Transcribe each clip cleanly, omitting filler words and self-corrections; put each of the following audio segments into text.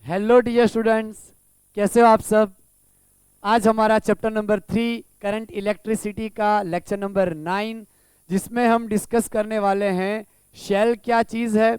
Hello dear students, कैसे हो आप सब। आज हमारा चैप्टर नंबर 3 करंट इलेक्ट्रिसिटी का लेक्चर नंबर 9, जिसमें हम डिस्कस करने वाले हैं शेल क्या चीज़ है,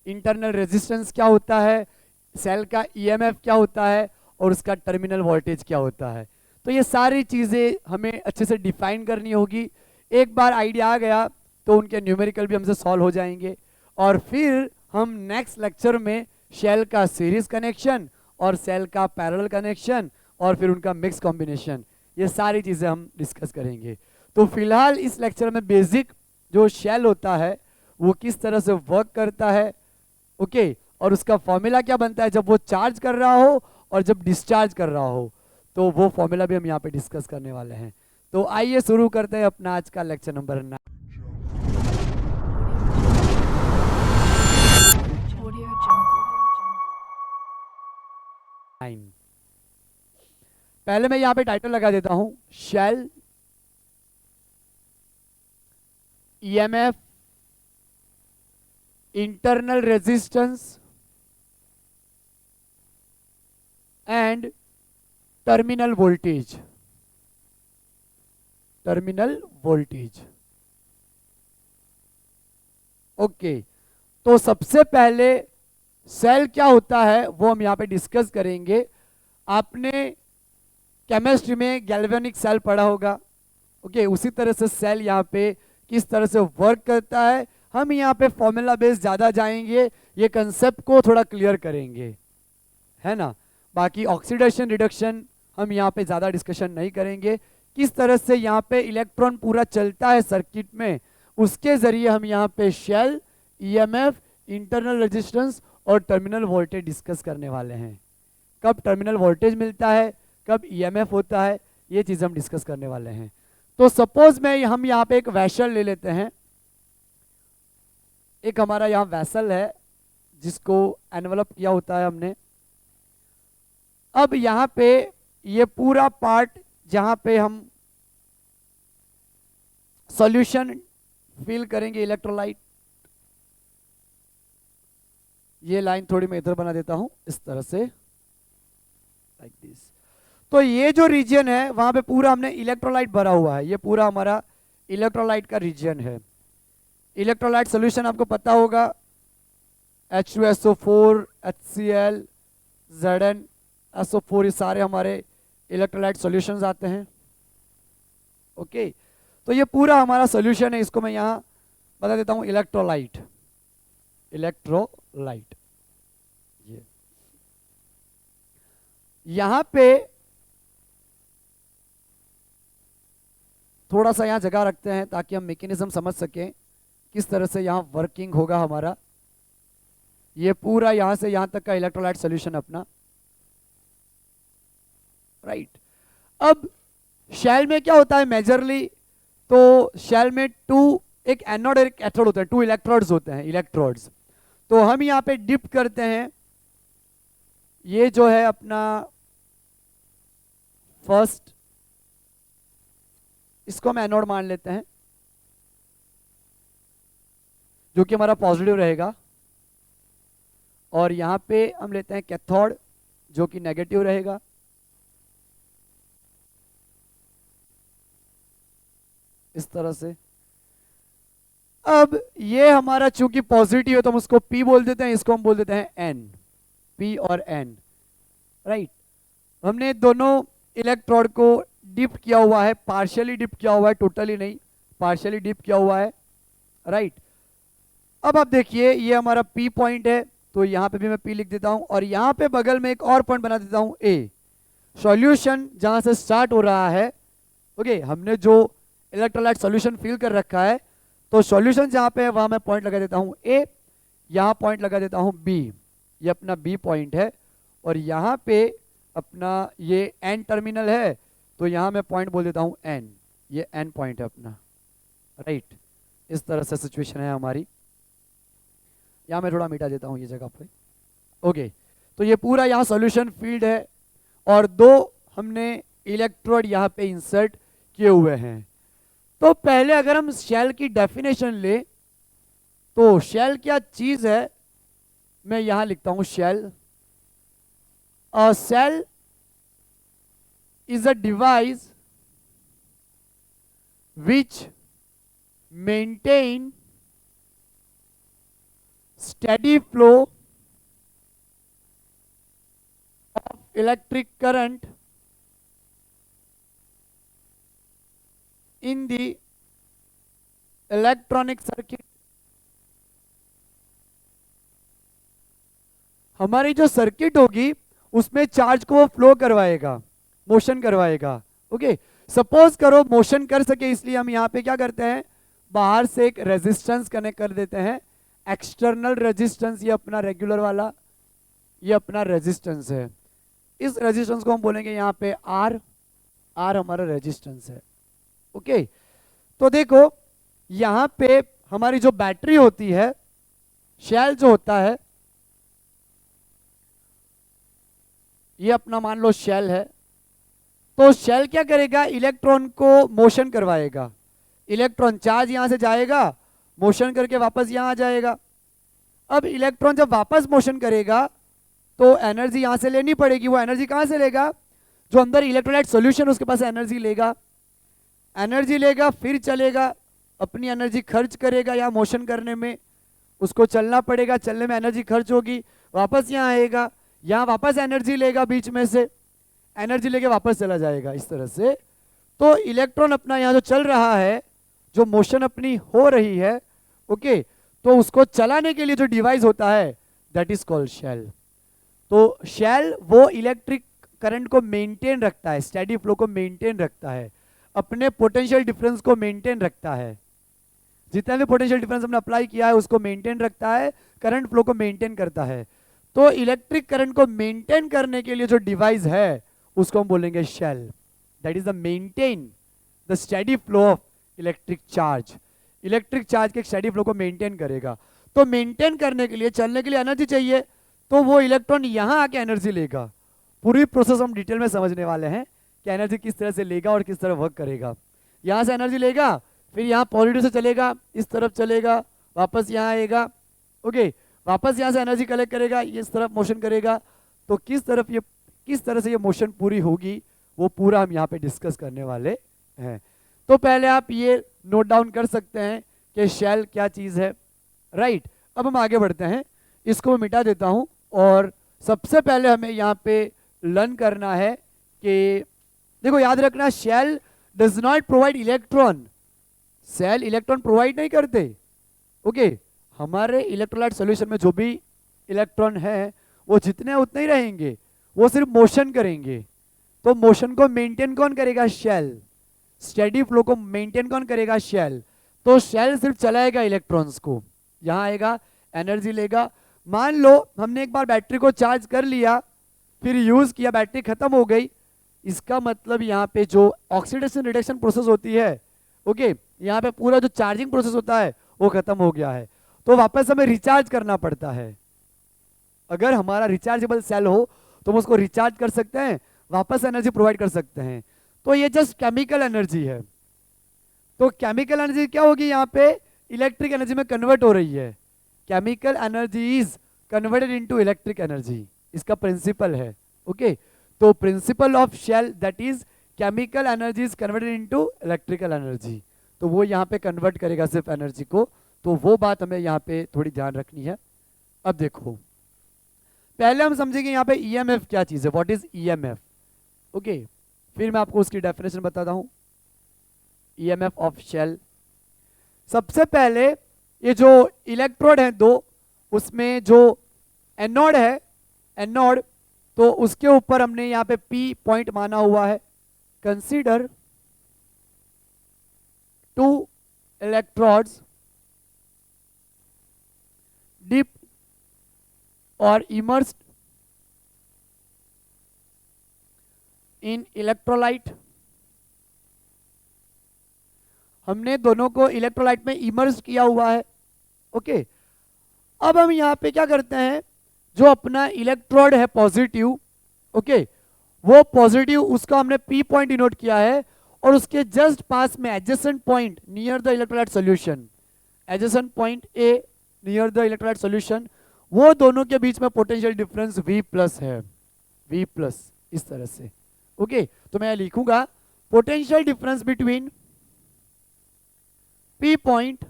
इंटरनल रेजिस्टेंस क्या होता है, सेल का ईएमएफ क्या होता है और उसका टर्मिनल वोल्टेज क्या होता है। तो ये सारी चीज़ें हमें अच्छे से डिफाइन करनी होगी। एक बार आइडिया आ गया तो उनके न्यूमेरिकल भी हमसे सॉल्व हो जाएंगे और फिर हम नेक्स्ट लेक्चर में शेल का सीरीज कनेक्शन और सेल का पैरेलल कनेक्शन और फिर उनका मिक्स कॉम्बिनेशन, ये सारी चीज़ें हम डिस्कस करेंगे। तो फिलहाल इस लेक्चर में बेसिक जो शेल होता है वो किस तरह से वर्क करता है, ओके, और उसका फॉर्मूला क्या बनता है जब वो चार्ज कर रहा हो और जब डिस्चार्ज कर रहा हो, तो वो फॉर्मूला भी हम यहाँ पे डिस्कस करने वाले हैं। तो आइए शुरू करते हैं अपना आज का लेक्चर नंबर 9। पहले मैं यहाँ पे टाइटल लगा देता हूं, cell EMF, internal resistance and terminal voltage. Terminal voltage, okay. तो सबसे पहले सेल क्या होता है वो हम यहाँ पे डिस्कस करेंगे। आपने केमिस्ट्री में गैल्वेनिक सेल पढ़ा होगा, ओके। उसी तरह से सेल यहाँ पे किस तरह से वर्क करता है, हम यहाँ पे फॉर्मूला बेस ज़्यादा जाएंगे, ये कंसेप्ट को थोड़ा क्लियर करेंगे, है ना। बाकी ऑक्सीडेशन रिडक्शन हम यहाँ पे ज़्यादा डिस्कशन नहीं करेंगे। किस तरह से यहाँ पे इलेक्ट्रॉन पूरा चलता है सर्किट में, उसके ज़रिए हम यहाँ पे शेल, ईएमएफ, इंटरनल रेजिस्टेंस और टर्मिनल वोल्टेज डिस्कस करने वाले हैं। कब टर्मिनल वोल्टेज मिलता है, कब ईएमएफ होता है, ये चीज़ हम डिस्कस करने वाले हैं। तो सपोज में हम यहाँ पे एक वैसल ले लेते हैं। एक हमारा यहाँ वैसल है जिसको एनवलप किया होता है हमने। अब यहाँ पे ये पूरा पार्ट जहाँ पे हम सॉल्यूशन फिल करेंगे इलेक्ट्रोलाइट, ये लाइन थोड़ी मैं इधर बना देता हूं इस तरह से, लाइक दिस। तो ये जो रीजन है वहां पे पूरा हमने इलेक्ट्रोलाइट भरा हुआ है, ये पूरा हमारा इलेक्ट्रोलाइट का रीजन है। इलेक्ट्रोलाइट सॉल्यूशन आपको पता होगा, H2SO4, HCl, ZnSO4, ये सारे हमारे इलेक्ट्रोलाइट सॉल्यूशंस आते हैं, ओके। तो ये पूरा हमारा सॉल्यूशन है, इसको मैं यहाँ बता देता हूँ इलेक्ट्रोलाइट। इलेक्ट्रोलाइट, ये यहां पे थोड़ा सा यहाँ जगह रखते हैं ताकि हम मैकेनिज्म समझ सकें किस तरह से यहाँ वर्किंग होगा हमारा। ये पूरा यहां से यहां तक का इलेक्ट्रोलाइट सॉल्यूशन अपना, राइट। अब शेल में क्या होता है मेजरली, तो शेल में एक एनोड और एक कैथोड होता है, 2 इलेक्ट्रोड्स होते हैं, इलेक्ट्रोड्स। तो हम यहाँ पे डिप करते हैं, ये जो है अपना फर्स्ट, इसको हम एनोड मान लेते हैं जो कि हमारा पॉजिटिव रहेगा, और यहाँ पे हम लेते हैं कैथोड जो कि नेगेटिव रहेगा। इस तरह से अब ये हमारा चूंकि पॉजिटिव है तो हम उसको P बोल देते हैं, इसको हम बोल देते हैं N, P और N, राइट। हमने दोनों इलेक्ट्रोड को डिप किया हुआ है, पार्शियली डिप किया हुआ है, टोटली नहीं, पार्शियली डिप किया हुआ है, राइट। अब आप देखिए ये हमारा P पॉइंट है, तो यहाँ पे भी मैं P लिख देता हूँ और यहाँ पे बगल में एक और पॉइंट बना देता हूँ A। सॉल्यूशन जहाँ से स्टार्ट हो रहा है, ओके, हमने जो इलेक्ट्रोलाइट सॉल्यूशन फिल कर रखा है, तो सॉल्यूशन जहाँ पे है वहाँ मैं पॉइंट लगा देता हूँ A, यहाँ पॉइंट लगा देता हूँ B, ये अपना B पॉइंट है, और यहाँ पे अपना ये N टर्मिनल है, तो यहाँ मैं पॉइंट बोल देता हूँ N, ये N पॉइंट है अपना, राइट। इस तरह से सिचुएशन है हमारी। यहाँ मैं थोड़ा मिटा देता हूँ ये जगह पे, ओके। तो ये पूरा यहाँ सॉल्यूशन फील्ड है और 2 हमने इलेक्ट्रोड यहाँ पे इंसर्ट किए हुए हैं। तो पहले अगर हम शेल की डेफिनेशन ले तो शेल क्या चीज है, मैं यहां लिखता हूं shell a cell is a device which maintain steady flow of electric current in the electronic circuit. हमारी जो सर्किट होगी उसमें चार्ज को वो फ्लो करवाएगा, मोशन करवाएगा. ओके, सपोज करो मोशन कर सके इसलिए हम यहाँ पे क्या करते हैं, बाहर से एक रेजिस्टेंस कनेक्ट कर देते हैं. एक्सटर्नल रेजिस्टेंस, ये अपना रेगुलर वाला, ये अपना रेजिस्टेंस है. इस रेजिस्टेंस को हम बोलेंगे यहाँ पे आर. आर हमारा रेजिस्टेंस है. ओके, तो देखो यहाँ पे हमारी जो बैटरी होती है, शेल जो होता है, ये अपना मान लो शेल है. तो शेल क्या करेगा, इलेक्ट्रॉन को मोशन करवाएगा. इलेक्ट्रॉन चार्ज यहां से जाएगा, मोशन करके वापस यहां आ जाएगा. अब इलेक्ट्रॉन जब वापस मोशन करेगा तो एनर्जी यहां से लेनी पड़ेगी. वो एनर्जी कहां से लेगा, जो अंदर इलेक्ट्रोलाइट सॉल्यूशन उसके पास एनर्जी लेगा. एनर्जी लेगा, फिर चलेगा, अपनी एनर्जी खर्च करेगा यहाँ मोशन करने में. उसको चलना पड़ेगा, चलने में एनर्जी खर्च होगी, वापस यहाँ आएगा, यहाँ वापस एनर्जी लेगा, बीच में से एनर्जी लेके वापस चला जाएगा. इस तरह से तो इलेक्ट्रॉन अपना यहाँ जो चल रहा है, जो मोशन अपनी हो रही है, ओके, तो उसको चलाने के लिए जो डिवाइस होता है दैट इज कॉल्ड शेल. तो शेल वो इलेक्ट्रिक करंट को मेंटेन रखता है, स्टेडी फ्लो को मेंटेन रखता है, अपने पोटेंशियल डिफरेंस को मेंटेन रखता है. जितना भी पोटेंशियल डिफरेंस हमने अप्लाई किया है उसको मेंटेन रखता है, करंट फ्लो को मेंटेन करता है. तो इलेक्ट्रिक करंट को मेंटेन करने के लिए जो डिवाइस है उसको हम बोलेंगे cell. That is the maintain the steady flow of electric charge. Electric charge के स्टेडी फ्लो को मेंटेन करेगा. तो मेंटेन करने के लिए, चलने के लिए एनर्जी चाहिए, तो वो इलेक्ट्रॉन यहां आके एनर्जी लेगा. पूरी प्रोसेस हम डिटेल में समझने वाले हैं कि एनर्जी किस तरह से लेगा और किस तरह वर्क करेगा. यहां से एनर्जी लेगा, फिर यहाँ पॉजिटिव से चलेगा, इस तरफ चलेगा, वापस यहाँ आएगा. ओके, वापस यहाँ से एनर्जी कलेक्ट करेगा, इस तरफ मोशन करेगा. तो किस तरह से ये मोशन पूरी होगी वो पूरा हम यहाँ पे डिस्कस करने वाले हैं. तो पहले आप ये नोट डाउन कर सकते हैं कि शेल क्या चीज़ है. राइट, अब हम आगे बढ़ते हैं. इसको मैं मिटा देता हूँ. और सबसे पहले हमें यहाँ पे लर्न करना है कि देखो याद रखना, cell does not provide electron. Cell electron provide नहीं करते. ओके, हमारे इलेक्ट्रोलाइट सॉल्यूशन में जो भी इलेक्ट्रॉन है वो जितने उतने ही रहेंगे, वो सिर्फ मोशन करेंगे. तो मोशन को मेंटेन कौन करेगा, शेल. स्टेडी फ्लो को मेंटेन कौन करेगा, शेल. तो शेल सिर्फ चलाएगा इलेक्ट्रॉन्स को, यहाँ आएगा, एनर्जी लेगा. मान लो हमने एक बार बैटरी को चार्ज कर लिया, फिर यूज किया, बैटरी खत्म हो गई. इसका मतलब यहाँ पे जो ऑक्सीडेशन रिडक्शन प्रोसेस होती है, ओके, यहाँ पे पूरा जो चार्जिंग प्रोसेस होता है वो खत्म हो गया है. तो वापस हमें रिचार्ज करना पड़ता है. अगर हमारा रिचार्जेबल सेल हो तो हम उसको रिचार्ज कर सकते हैं, वापस एनर्जी प्रोवाइड कर सकते हैं. तो ये जस्ट केमिकल एनर्जी है. तो केमिकल एनर्जी क्या होगी, यहाँ पे इलेक्ट्रिक एनर्जी में कन्वर्ट हो रही है. Chemical energy is converted into electric energy. इसका प्रिंसिपल है. ओके, तो principle of cell that is chemical energy is converted into electrical energy. तो वो यहाँ पे कन्वर्ट करेगा सिर्फ एनर्जी को. तो वो बात हमें यहाँ पे थोड़ी ध्यान रखनी है. अब देखो, पहले हम समझेंगे यहाँ पे ईएमएफ क्या चीज़ है, व्हाट इज ईएमएफ. ओके, फिर मैं आपको उसकी डेफिनेशन बताता हूँ. EMF of cell. सबसे पहले ये जो इलेक्ट्रोड है दो, उसमें जो एनोड है, एनोड, तो उसके ऊपर हमने यहाँ पे पी पॉइंट माना हुआ है. कंसीडर टू इलेक्ट्रोड्स डिप और इमर्स्ड इन इलेक्ट्रोलाइट. हमने दोनों को इलेक्ट्रोलाइट में इमर्स किया हुआ है. ओके, अब हम यहाँ पे क्या करते हैं, जो अपना इलेक्ट्रोड है पॉजिटिव, ओके, वो पॉजिटिव उसका हमने पी पॉइंट डिनोट किया है, और उसके जस्ट पास में adjacent point near the electrolyte solution, adjacent point A near the electrolyte solution, वो दोनों के बीच में पोटेंशियल डिफरेंस V प्लस है. V प्लस, इस तरह से। ओके तो मैं लिखूंगा potential difference between P point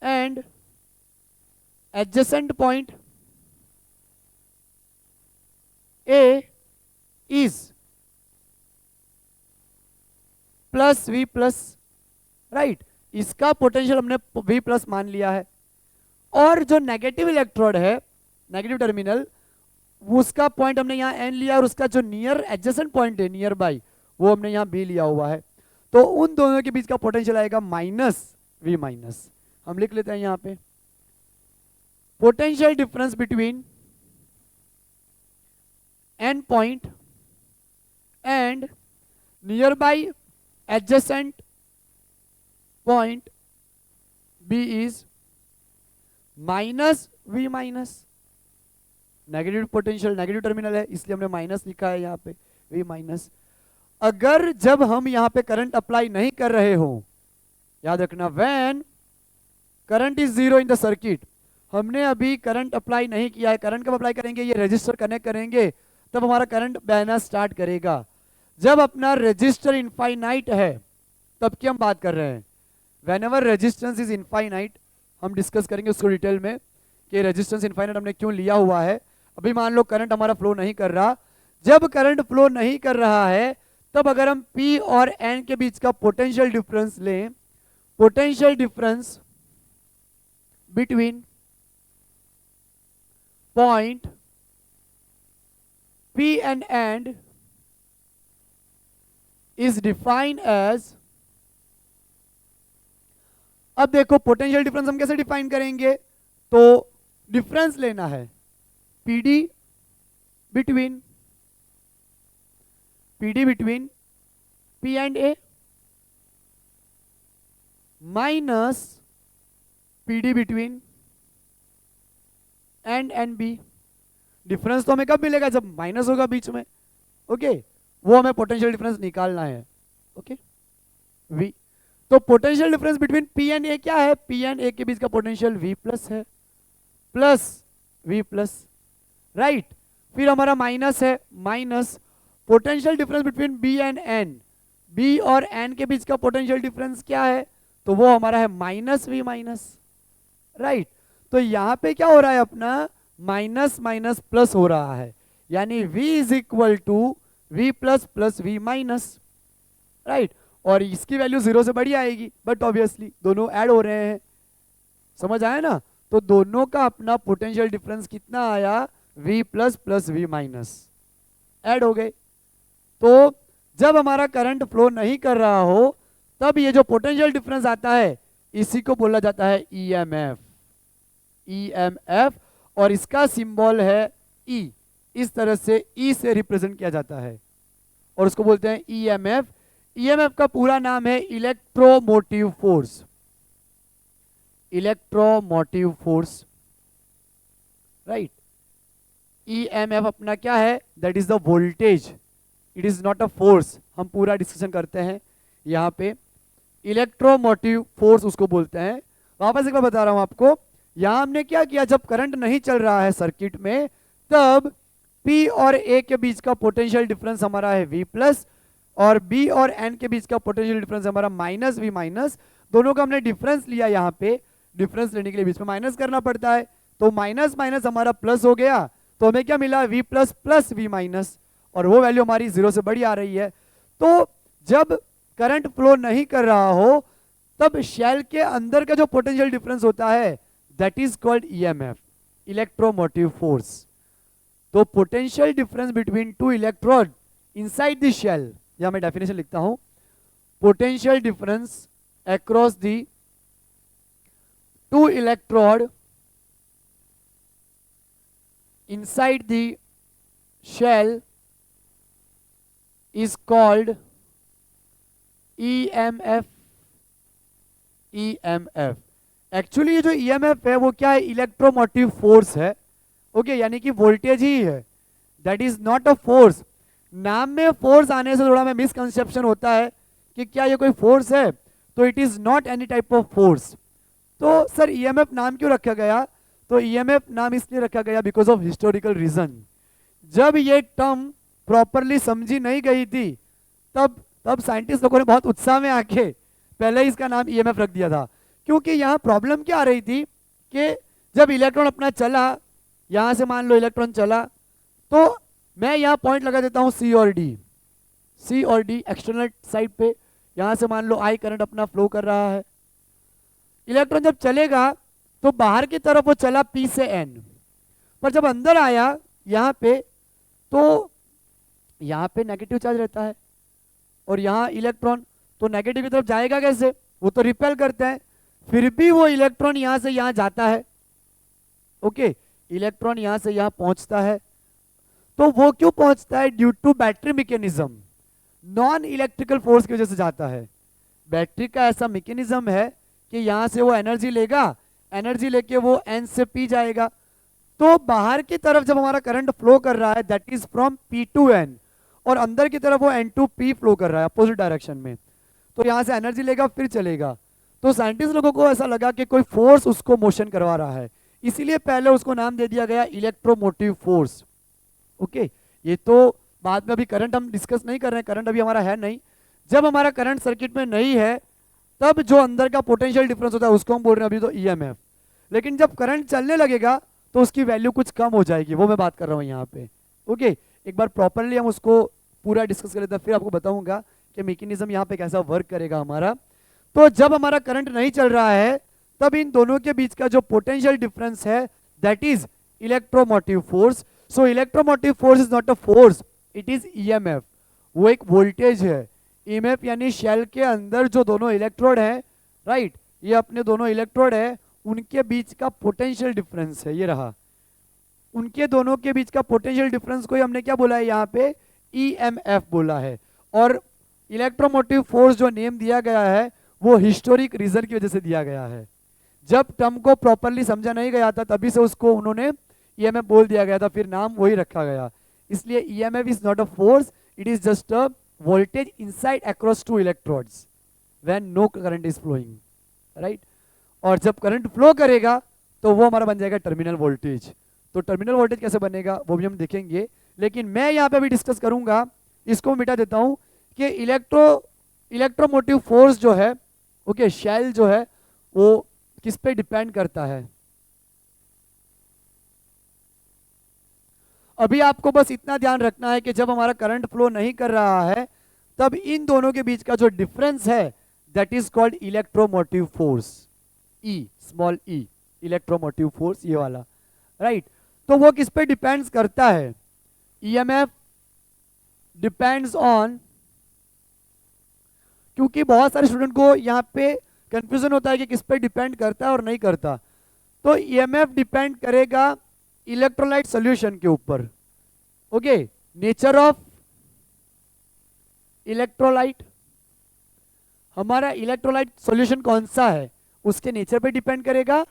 and adjacent point A is plus V plus, right. इसका पोटेंशियल हमने V प्लस मान लिया है, और जो नेगेटिव इलेक्ट्रोड है, नेगेटिव टर्मिनल, उसका पॉइंट हमने यहाँ N लिया, और उसका जो नियर एडजेसेंट पॉइंट है, नियर बाई, वो हमने यहाँ B लिया हुआ है। तो उन दोनों के बीच का पोटेंशियल आएगा माइनस V माइनस। हम लिख लेते हैं यहाँ पे potential difference between N point and near by adjacent point B is minus V minus. Negative potential, negative terminal है, इसलिए हमने माइनस लिखा है यहाँ पे, V माइनस। अगर जब हम यहाँ पे करंट अप्लाई नहीं कर रहे हो, याद रखना, when current is zero in the circuit, हमने अभी करंट अप्लाई नहीं किया है। करंट कब अप्लाई करेंगे, ये रेजिस्टर कनेक्ट करेंगे तब हमारा करंट बहना स्टार्ट करेगा। जब अपना रेजिस्टर इनफाइनाइट है तब की हम बात कर रहे हैं। When ever resistance is infinite, हम डिस्कस करेंगे उसको डिटेल में कि रेजिस्टेंस इनफाइनाइट हमने क्यों लिया हुआ है। अभी मान लो करंट हमारा फ्लो नहीं कर रहा, जब करंट फ्लो नहीं कर रहा है तब अगर हम P और N के बीच का पोटेंशियल डिफरेंस लें, potential difference between point P and N is defined as, अब देखो पोटेंशियल डिफरेंस हम कैसे डिफाइन करेंगे, तो डिफरेंस लेना है PD between P and A minus PD between N and B। Difference तो हमें कब मिलेगा, जब माइनस होगा बीच में। ओके वो हमें पोटेंशियल डिफरेंस निकालना है। ओके V, तो potential difference between P and A क्या है, P एंड A के बीच का पोटेंशियल V प्लस है, प्लस V प्लस, राइट। फिर हमारा माइनस है, minus potential difference between B and N, B और N के बीच का पोटेंशियल डिफरेंस क्या है, तो वो हमारा है माइनस V माइनस, राइट। तो यहां पे क्या हो रहा है, अपना माइनस माइनस प्लस हो रहा है, यानी V is equal to V plus plus V minus, right. और इसकी वैल्यू जीरो से बड़ी आएगी, बट ऑब्वियसली दोनों ऐड हो रहे हैं, समझ आया ना। तो दोनों का अपना पोटेंशियल डिफरेंस कितना आया, V plus plus V minus, add हो गए। तो जब हमारा करंट फ्लो नहीं कर रहा हो तब ये जो पोटेंशियल डिफरेंस आता है इसी को बोला जाता है EMF, EMF, और इसका सिंबल है E। इस तरह से E से रिप्रेजेंट किया जाता है और उसको बोलते हैं EMF। EMF का पूरा नाम है electromotive force, electromotive force, right. EMF अपना क्या है, that is the voltage, it is not a force. हम पूरा डिस्कशन करते हैं यहाँ पे, इलेक्ट्रोमोटिव फोर्स उसको बोलते हैं। वापस एक बार बता रहा हूं आपको, यहां हमने क्या किया, जब करंट नहीं चल रहा है सर्किट में तब P और A के बीच का पोटेंशियल डिफरेंस हमारा है V प्लस, और B और N के बीच का पोटेंशियल डिफरेंस हमारा माइनस V माइनस। दोनों का हमने डिफरेंस लिया, यहाँ पे डिफरेंस लेने के लिए बीच में माइनस करना पड़ता है, तो माइनस माइनस हमारा प्लस हो गया, तो हमें क्या मिला, V plus plus V minus, और वो वैल्यू हमारी जीरो से बड़ी आ रही है। तो जब करंट फ्लो नहीं कर रहा हो तब शेल के अंदर का जो पोटेंशियल डिफरेंस होता है that is called EMF, electromotive force. तो potential difference between two electrode inside the shell, यहां मैं डेफिनेशन लिखता हूं, potential difference across the two electrode inside the shell is called EMF, EMF। Actually ये जो EMF है वो क्या है, इलेक्ट्रोमोटिव फोर्स है, ओके, यानी कि वोल्टेज ही है, that is not a force. नाम में फोर्स आने से थोड़ा में मिसकंसेप्शन होता है कि क्या ये कोई फोर्स है, तो it is not any type of force. तो सर EMF नाम क्यों रखा गया, तो EMF नाम इसलिए रखा गया बिकॉज ऑफ हिस्टोरिकल रीजन। जब ये टर्म प्रॉपरली समझी नहीं गई थी तब साइंटिस्ट लोगों ने बहुत उत्साह में आके पहले ही इसका नाम ईएमएफ रख दिया था। क्योंकि यहाँ प्रॉब्लम क्या आ रही थी कि जब इलेक्ट्रॉन अपना चला, यहाँ से मान लो इलेक्ट्रॉन चला, तो मैं यहाँ पॉइंट लगा देता हूँ सी और डी, सी और डी एक्सटर्नल साइड पे, यहाँ से मान लो आई करंट अपना फ्लो कर रहा है। इलेक्ट्रॉन जब चलेगा तो बाहर की तरफ वो चला पी से एन, पर जब अंदर आया यहाँ पे तो यहाँ पे नेगेटिव चार्ज रहता है और यहाँ इलेक्ट्रॉन, तो नेगेटिव की तरफ जाएगा कैसे, वो तो रिपेल करते हैं, फिर भी वो इलेक्ट्रॉन यहाँ से यहाँ जाता है। ओके, इलेक्ट्रॉन यहाँ से यहाँ पहुंचता है, तो वो क्यों पहुंचता है, due to battery mechanism, non electrical force की वजह से जाता है। बैटरी का ऐसा मैकेनिज्म है कि यहाँ से वो एनर्जी लेगा, एनर्जी लेके वो एन से पी जाएगा, तो बाहर की तरफ जब हमारा करंट फ्लो कर रहा है that is from P to N, और अंदर की तरफ वो एन टू पी फ्लो कर रहा है अपोजिट डायरेक्शन में, तो यहाँ से एनर्जी लेगा फिर चलेगा। तो साइंटिस्ट लोगों को ऐसा लगा कि कोई फोर्स उसको मोशन करवा रहा है, इसीलिए पहले उसको नाम दे दिया गया इलेक्ट्रोमोटिव फोर्स। ओके, ये तो बाद में, अभी करंट हम डिस्कस नहीं कर रहे हैं, करंट अभी हमारा है नहीं। जब हमारा करंट सर्किट में नहीं है तब जो अंदर का पोटेंशियल डिफरेंस होता है उसको हम बोल रहे हैं अभी तो ईएमएफ। लेकिन जब करंट चलने लगेगा तो उसकी वैल्यू कुछ कम हो जाएगी, वो मैं बात कर रहा हूँ यहाँ पे। ओके, एक बार प्रॉपरली हम उसको पूरा डिस्कस कर लेते हैं, फिर आपको बताऊंगा कि मैकेनिज्म यहाँ पे कैसा वर्क करेगा हमारा। तो जब हमारा करंट नहीं चल रहा है तब इन दोनों के बीच का जो पोटेंशियल डिफरेंस है that is electromotive force. So electromotive force is not a force, it is EMF, वो एक वोल्टेज है। ईएमएफ यानी शेल के अंदर जो दोनों इलेक्ट्रोड है, राइट, ये अपने दोनों इलेक्ट्रोड है, उनके बीच का पोटेंशियल डिफरेंस है, ये रहा, उनके दोनों के बीच का पोटेंशियल डिफरेंस को ही हमने क्या बोला है यहाँ पे, ईएमएफ बोला है। और इलेक्ट्रोमोटिव फोर्स जो नेम दिया गया है वो हिस्टोरिक रीजन की वजह से दिया गया है। जब टर्म को प्रॉपरली समझा नहीं गया था तभी से उसको उन्होंने ईएमएफ बोल दिया गया था, फिर नाम वही रखा गया। इसलिए EMF is not a force, it is just a voltage inside across two electrodes when no current is flowing, right? और जब करंट फ्लो करेगा तो वो हमारा बन जाएगा टर्मिनल वोल्टेज। तो टर्मिनल वोल्टेज कैसे बनेगा वो भी हम देखेंगे, लेकिन मैं यहाँ पे अभी डिस्कस करूंगा, इसको मिटा देता हूँ कि इलेक्ट्रोमोटिव फोर्स जो है, ओके, शेल जो है वो किस पे डिपेंड करता है। अभी आपको बस इतना ध्यान रखना है कि जब हमारा करंट फ्लो नहीं कर रहा है तब इन दोनों के बीच का जो डिफरेंस है that is called electromotive force, E, small E, electromotive force, ये वाला, राइट। तो वो किस पे डिपेंड्स करता है, ईएमएफ डिपेंड्स ऑन, क्योंकि बहुत सारे स्टूडेंट को यहाँ पे कंफ्यूजन होता है कि किस पे डिपेंड करता है और नहीं करता। तो ईएमएफ डिपेंड करेगा इलेक्ट्रोलाइट सॉल्यूशन के ऊपर। ओके, नेचर ऑफ इलेक्ट्रोलाइट, हमारा इलेक्ट्रोलाइट सॉल्यूशन कौन सा है उसके नेचर पे डिपेंड करेगा,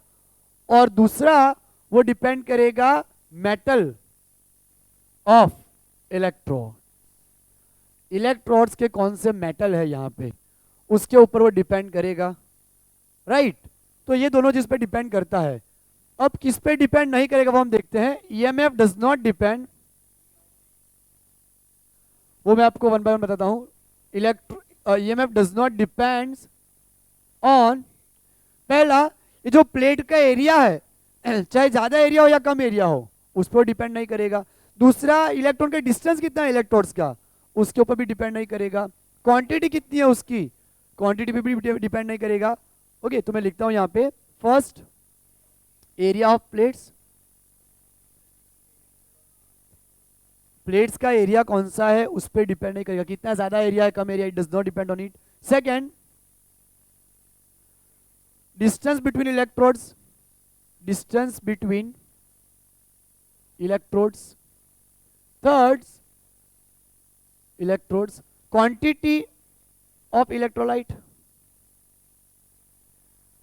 और दूसरा वो डिपेंड करेगा मेटल ऑफ इलेक्ट्रोड, इलेक्ट्रोड्स के कौन से मेटल है यहाँ पे उसके ऊपर वो डिपेंड करेगा, राइट। तो ये दोनों जिस पे डिपेंड करता है। अब किस पे डिपेंड नहीं करेगा वो हम देखते हैं। ईएमएफ डज नॉट डिपेंड, वो मैं आपको वन बाय वन बताता हूं। EMF does not depends on, पहला ये जो प्लेट का एरिया है चाहे ज्यादा एरिया हो या कम एरिया हो उस पर डिपेंड नहीं करेगा। दूसरा, इलेक्ट्रॉन का डिस्टेंस कितना है इलेक्ट्रोड्स का उसके ऊपर भी डिपेंड नहीं करेगा। क्वांटिटी कितनी है उसकी, क्वांटिटी पे भी डिपेंड नहीं करेगा। ओके, तो मैं लिखता हूं यहाँ पे, first area of plates, plates का एरिया कौन सा है उस पर डिपेंड नहीं करेगा, कितना ज्यादा एरिया है कम एरिया, it does not depend on it. Second, distance between electrodes, distance between electrodes. Third, electrodes, quantity of electrolyte,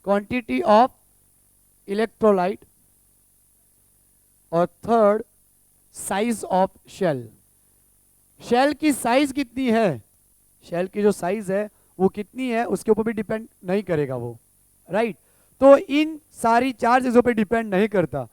quantity of electrolyte. और third, size of shell, shell की साइज कितनी है, शेल की जो साइज है वो कितनी है उसके ऊपर भी डिपेंड नहीं करेगा वो, राइट। तो इन सारी चार चीजों पे डिपेंड नहीं करता।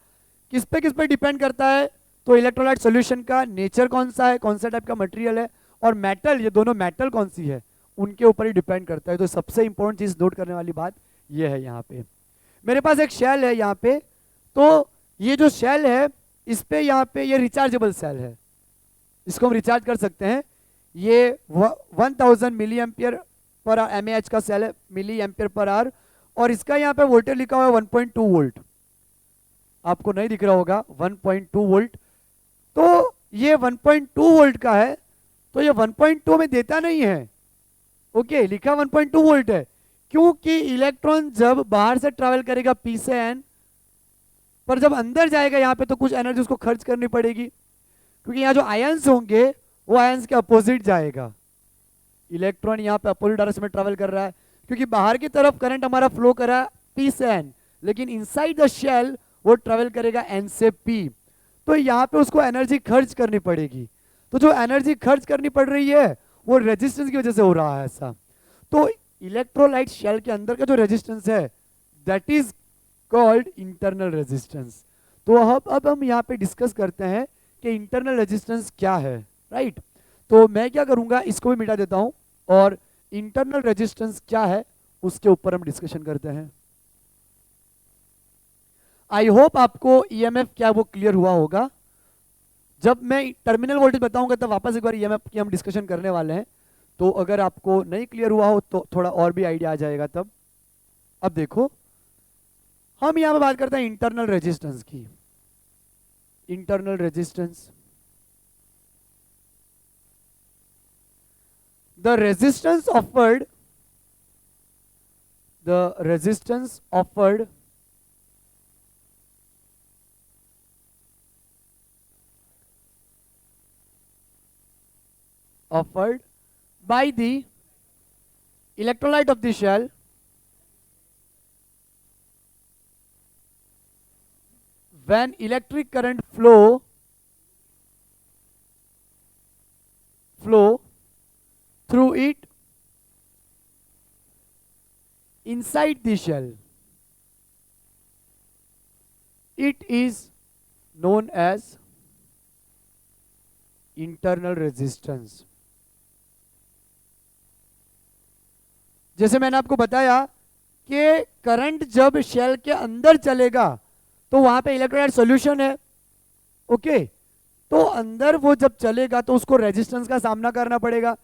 किस पे डिपेंड करता है, तो इलेक्ट्रोलाइट सॉल्यूशन का नेचर कौन सा है, कौन सा टाइप का मटेरियल है, और मेटल, ये दोनों मेटल कौन सी है, उनके ऊपर ही डिपेंड करता है। तो सबसे इंपॉर्टेंट चीज नोट करने वाली बात ये है। यहाँ पे मेरे पास एक शेल है यहाँ पे, तो ये जो शेल है इस पे यहाँ पे ये रिचार्जेबल सेल है, इसको हम रिचार्ज कर सकते हैं। ये 1000 मिली एम्पियर पर mAh का सेल है, मिली एम्पियर पर आवर, और इसका यहाँ पे वोल्टेज लिखा हुआ है 1.2 वोल्ट, आपको नहीं दिख रहा होगा 1.2 वोल्ट। तो ये 1.2 वोल्ट का है, तो ये 1.2 में देता नहीं है, ओके, लिखा 1.2 वोल्ट है, क्योंकि इलेक्ट्रॉन जब बाहर से ट्रैवल करेगा पी से एन, पर जब अंदर जाएगा यहाँ पे तो कुछ एनर्जी उसको खर्च करनी पड़ेगी, क्योंकि यहाँ जो आयंस होंगे वो आयंस के अपोजिट जाएगा। इलेक्ट्रॉन यहाँ पे अपोजिट डायरेक्शन में ट्रैवल कर रहा है, क्योंकि बाहर की तरफ करंट हमारा फ्लो कर रहा है पी से एन, लेकिन इनसाइड द शेल वो ट्रैवल करेगा एन से पी, तो यहाँ पे उसको एनर्जी खर्च करनी पड़ेगी। तो जो एनर्जी खर्च करनी पड़ रही है वो रेजिस्टेंस की वजह से हो रहा है ऐसा। तो इलेक्ट्रोलाइट शेल के अंदर का जो रेजिस्टेंस है that is called internal resistance. तो अब हम यहाँ पे डिस्कस करते हैं कि इंटरनल रेजिस्टेंस क्या है, राइट। तो मैं क्या करूंगा, इसको भी मिटा देता हूं, और इंटरनल रेजिस्टेंस क्या है उसके ऊपर हम डिस्कशन करते हैं। आई होप आपको ईएमएफ क्या वो क्लियर हुआ होगा। जब मैं टर्मिनल वोल्टेज बताऊंगा तब वापस एक बार ईएमएफ की हम डिस्कशन करने वाले हैं, तो अगर आपको नहीं क्लियर हुआ हो तो थोड़ा और भी आइडिया आ जाएगा तब। अब देखो, हम यहां पे बात करते हैं इंटरनल रेजिस्टेंस की। Internal resistance, the resistance offered by the electrolyte of the shell when electric current flow through it inside the shell, it is known as internal resistance। जैसे मैंने आपको बताया कि करंट जब शेल के अंदर चलेगा तो वहां पे इलेक्ट्रोलाइट सॉल्यूशन है, ओके, तो अंदर वो जब चलेगा तो उसको रेजिस्टेंस का सामना करना पड़ेगा,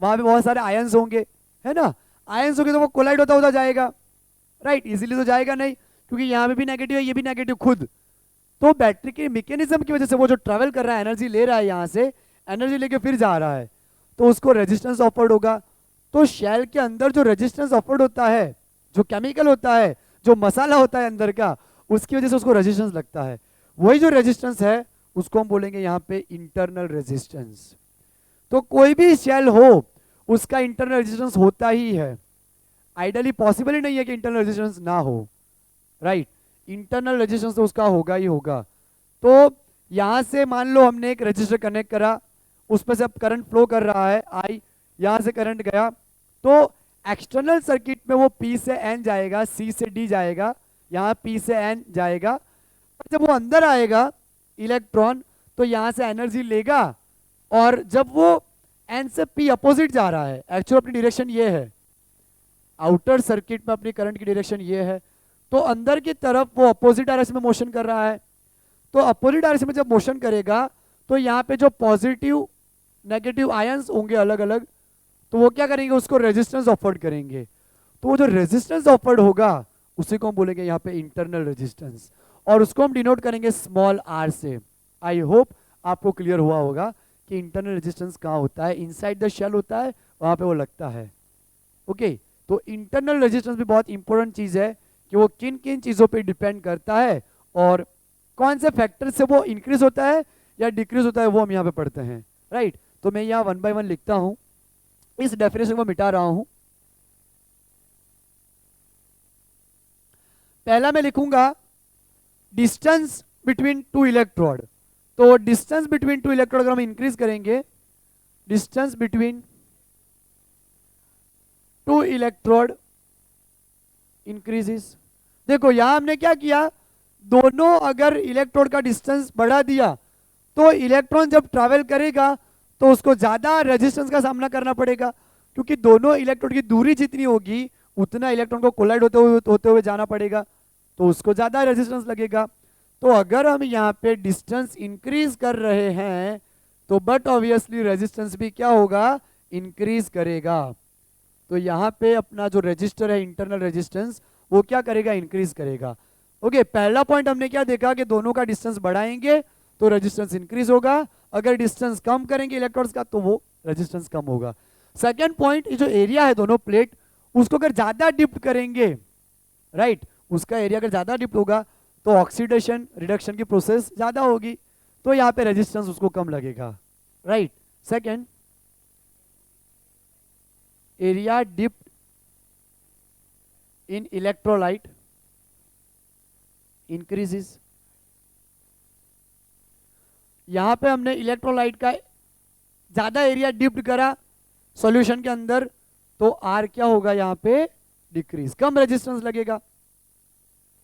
वहां पे बहुत सारे आयंस होंगे, है ना, आयंस होंगे तो वो कोलाइड होता होता जाएगा, राइट, इजीली तो जाएगा नहीं, क्योंकि यहाँ पे भी नेगेटिव है, ये भी नेगेटिव खुद। तो बैटरी के मैकेनिज्म की वजह से वो जो ट्रैवल कर रहा है, एनर्जी ले रहा है, यहाँ से एनर्जी लेके फिर जा रहा है, तो उसको रेजिस्टेंस ऑफर्ड होगा। तो शेल के अंदर जो रेजिस्टेंस ऑफर्ड होता है, जो केमिकल होता है, जो मसाला होता है अंदर का, उसकी वजह से उसको रेजिस्टेंस लगता है। वही जो रेजिस्टेंस है उसको हम बोलेंगे यहाँ पे इंटरनल रेजिस्टेंस। तो कोई भी शेल हो उसका इंटरनल रेजिस्टेंस होता ही है, आइडियली पॉसिबल ही नहीं है कि इंटरनल रेजिस्टेंस ना हो, राइट, इंटरनल रेजिस्टेंस तो उसका होगा ही होगा। तो यहां से मान लो हमने एक रजिस्टर कनेक्ट करा, उसमें से अब करंट फ्लो कर रहा है आई, यहां से करंट गया, तो एक्सटर्नल सर्किट में वो P से N जाएगा, C से D जाएगा, यहाँ P से N जाएगा, जब वो अंदर आएगा इलेक्ट्रॉन तो यहां से एनर्जी लेगा, और जब वो N से P अपोजिट जा रहा है, एक्चुअल अपनी डायरेक्शन ये है, आउटर सर्किट में अपनी करंट की डायरेक्शन ये है, तो अंदर की तरफ वो अपोजिट डायरेक्शन में मोशन कर रहा है। तो अपोजिट डायरेक्शन में जब मोशन करेगा तो यहाँ पे जो पॉजिटिव नेगेटिव आयंस होंगे अलग अलग, तो वो क्या करेंगे, उसको रेजिस्टेंस ऑफर्ड करेंगे। तो वो जो रेजिस्टेंस ऑफर्ड होगा उसी को हम बोलेंगे यहाँ पे इंटरनल रेजिस्टेंस, और उसको हम डिनोट करेंगे स्मॉल r से। आई होप आपको क्लियर हुआ होगा कि इंटरनल रेजिस्टेंस कहाँ होता है, इनसाइड द शेल होता है, वहां पे वो लगता है, ओके। तो इंटरनल रेजिस्टेंस भी बहुत इंपॉर्टेंट चीज है कि वो किन किन चीजों पे डिपेंड करता है और कौन से फैक्टर से वो इंक्रीज होता है या डिक्रीज होता है, वो हम यहाँ पे पढ़ते हैं, राइट। तो मैं यहाँ 1 बाय 1 लिखता हूं, इस डेफिनेशन को मिटा रहा हूं। पहला मैं लिखूंगा डिस्टेंस बिटवीन टू इलेक्ट्रोड, तो डिस्टेंस बिटवीन टू इलेक्ट्रोड अगर हम इंक्रीज करेंगे, distance between two electrode increases. देखो यहां हमने क्या किया, दोनों अगर इलेक्ट्रोड का डिस्टेंस बढ़ा दिया तो इलेक्ट्रॉन जब ट्रैवल करेगा तो उसको ज्यादा रेजिस्टेंस का सामना करना पड़ेगा, क्योंकि दोनों इलेक्ट्रॉन की दूरी जितनी होगी उतना इलेक्ट्रॉन को कोलाइड होते हुए जाना पड़ेगा, तो उसको ज्यादा रेजिस्टेंस लगेगा। तो अगर हम यहाँ पे डिस्टेंस इंक्रीज कर रहे हैं तो बट ऑब्वियसली रेजिस्टेंस भी क्या होगा, इंक्रीज करेगा। तो यहाँ पे अपना जो रजिस्टर है इंटरनल रेजिस्टेंस वो क्या करेगा, इंक्रीज करेगा। ओके, पहला पॉइंट हमने क्या देखा कि दोनों का डिस्टेंस बढ़ाएंगे तो रेजिस्टेंस इंक्रीज होगा, अगर डिस्टेंस कम करेंगे इलेक्ट्रॉन्स का तो वो रेजिस्टेंस कम होगा। सेकेंड पॉइंट, जो एरिया है दोनों प्लेट उसको अगर ज्यादा डिप्ट करेंगे, राइट, उसका एरिया अगर ज्यादा डिप्ट होगा तो ऑक्सीडेशन रिडक्शन की प्रोसेस ज्यादा होगी, तो यहाँ पे रेजिस्टेंस उसको कम लगेगा, राइट। सेकेंड, एरिया डिप्ट इन इलेक्ट्रोलाइट इंक्रीजेस। यहां पे हमने इलेक्ट्रोलाइट का ज्यादा एरिया डिप्ट करा सॉल्यूशन के अंदर, तो आर क्या होगा, यहां पे डिक्रीज, कम रेजिस्टेंस लगेगा,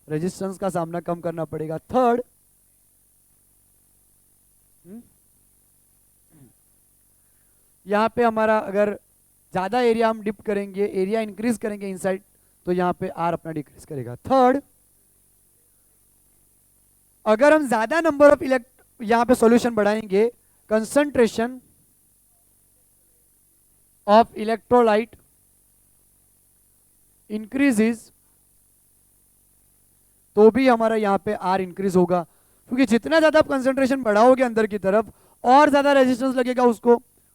रेजिस्टेंस का सामना कम करना पड़ेगा। थर्ड, यहां पे हमारा अगर ज्यादा एरिया हम डिप्ट करेंगे, एरिया इंक्रीज करेंगे इनसाइड, तो यहां पे आर अपना डिक्रीज करेगा। थर्ड, अगर हम ज्यादा नंबर ऑफ यहां पे सॉल्यूशन बढ़ाएंगे, कंसंट्रेशन ऑफ इलेक्ट्रोलाइट इंक्रीजेस, तो भी हमारा यहां पे आर इंक्रीज होगा, क्योंकि जितना ज्यादा आप कंसंट्रेशन बढ़ाओगे अंदर की तरफ और ज्यादा रेजिस्टेंस लगेगा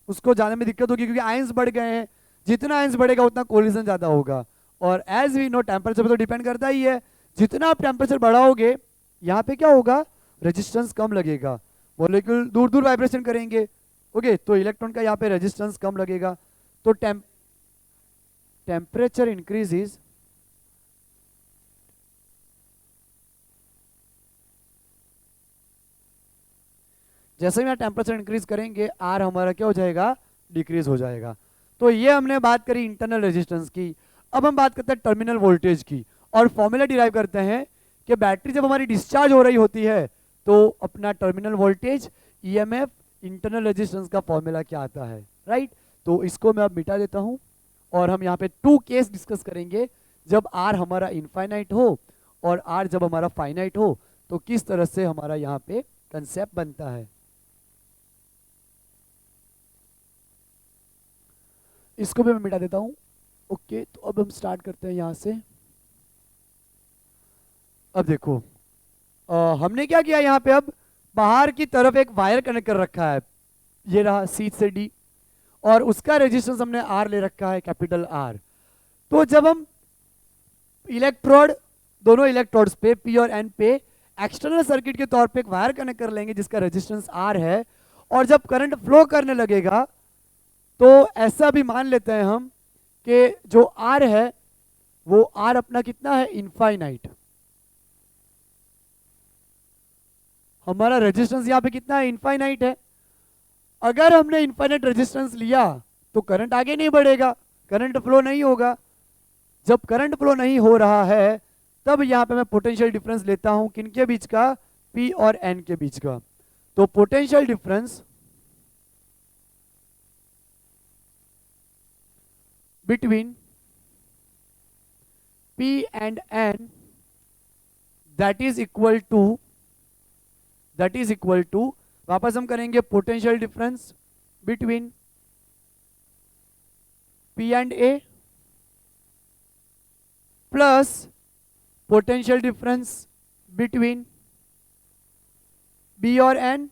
उसको जाने में दिक्कत होगी, क्योंकि आयंस बढ़ गए हैं, जितना आयंस बढ़ेगा उतना कोलिजन ज्यादा होगा। और एज वी नो टेम्परेचर पे तो डिपेंड करता ही है, जितना आप टेम्परेचर बढ़ाओगे यहाँ पे क्या होगा, रेजिस्टेंस कम लगेगा, मॉलिक्यूल दूर दूर वाइब्रेशन करेंगे। ओके, तो इलेक्ट्रॉन का यहाँ पे रेजिस्टेंस कम लगेगा, तो टेम्परेचर इंक्रीजेस, जैसे ही हम टेम्परेचर इंक्रीज करेंगे आर हमारा क्या हो जाएगा, डिक्रीज हो जाएगा। तो ये हमने बात करी इंटरनल रेजिस्टेंस की। अब हम बात करते हैं टर्मिनल वोल्टेज की, और फॉर्मूला डिराइव करते हैं कि बैटरी जब हमारी डिस्चार्ज हो रही होती है तो अपना terminal voltage, EMF, internal resistance का फॉर्मूला क्या आता है, राइट। तो इसको मैं अब मिटा देता हूं, और हम यहाँ पे 2 केस डिस्कस करेंगे, जब आर हमारा इनफाइनाइट हो और आर जब हमारा फाइनाइट हो, तो किस तरह से हमारा यहाँ पे कंसेप्ट बनता है। इसको भी मैं मिटा देता हूं। ओके, तो अब हम स्टार्ट करते हैं यहां से। अब देखो, हमने क्या किया, यहाँ पे अब बाहर की तरफ एक वायर कनेक्ट कर रखा है, ये रहा सी से डी, और उसका रेजिस्टेंस हमने आर ले रखा है, कैपिटल आर। तो जब हम इलेक्ट्रोड, दोनों इलेक्ट्रोड्स पे पी और एन पे एक्सटर्नल सर्किट के तौर पे एक वायर कनेक्ट कर लेंगे जिसका रेजिस्टेंस आर है, और जब करंट फ्लो करने लगेगा तो ऐसा भी मान लेते हैं हम कि जो आर है वो आर अपना कितना है, इनफाइनाइट। हमारा रेजिस्टेंस यहाँ पे कितना है, इनफाइनाइट है। अगर हमने इनफाइनाइट रेजिस्टेंस लिया तो करंट आगे नहीं बढ़ेगा, करंट फ्लो नहीं होगा। जब करंट फ्लो नहीं हो रहा है तब यहाँ पे मैं पोटेंशियल डिफरेंस लेता हूं, किनके बीच का, पी और एन के बीच का। तो potential difference between P and N that is equal to वापस हम करेंगे potential difference between P and A plus potential difference between B और N,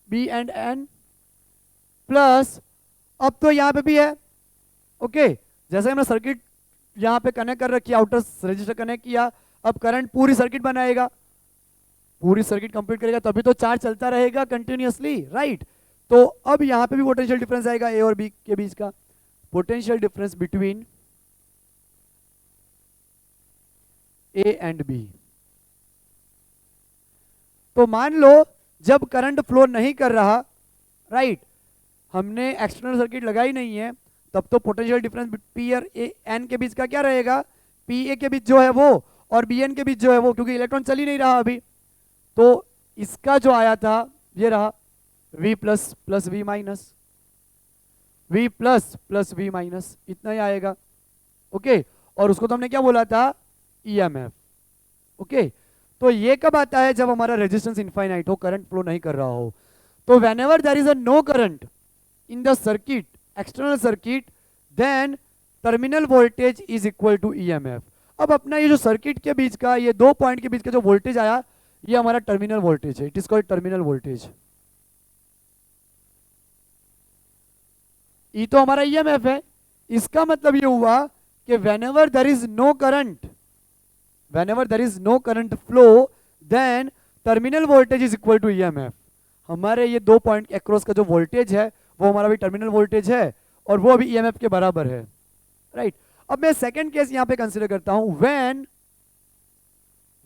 B and N plus, अब तो यहां पे भी है, ओके, जैसे हमने सर्किट यहाँ पे कनेक्ट कर रखी है, आउटर रजिस्टर कनेक्ट किया, अब करंट पूरी सर्किट बनाएगा, पूरी सर्किट कंप्लीट करेगा, तभी तो चार्ज चलता रहेगा कंटिन्यूअसली, राइट। तो अब यहाँ पे भी पोटेंशियल डिफरेंस आएगा ए और बी के बीच का, potential difference between A and B. तो मान लो जब करंट फ्लो नहीं कर रहा, राइट, हमने एक्सटर्नल सर्किट लगाई नहीं है, तब तो पोटेंशियल डिफरेंस पी और एन के बीच का क्या रहेगा, पी ए के बीच जो है वो और बी एन के बीच जो है वो, क्योंकि इलेक्ट्रॉन चल ही नहीं रहा अभी। तो इसका जो आया था ये रहा, V plus plus V minus, V plus plus V minus, इतना ही आएगा। ओके, और उसको तो हमने क्या बोला था, EMF। ओके, तो ये कब आता है, जब हमारा रेजिस्टेंस इनफाइनाइट हो, करंट फ्लो नहीं कर रहा हो। तो whenever there is a no current in the circuit, external circuit, then terminal voltage is equal to EMF। अब अपना ये जो सर्किट के बीच का, ये दो पॉइंट के बीच का जो वोल्टेज आया, ये हमारा टर्मिनल वोल्टेज है, it is called terminal voltage. ये तो हमारा EMF है। इसका मतलब ये हुआ कि whenever there is no current, whenever there is no current flow, then terminal voltage is equal to EMF। हमारे ये दो पॉइंट अक्रॉस का जो वोल्टेज है वो हमारा भी टर्मिनल वोल्टेज है और वो भी EMF के बराबर है, राइट। अब मैं सेकंड केस यहां पे कंसीडर करता हूं,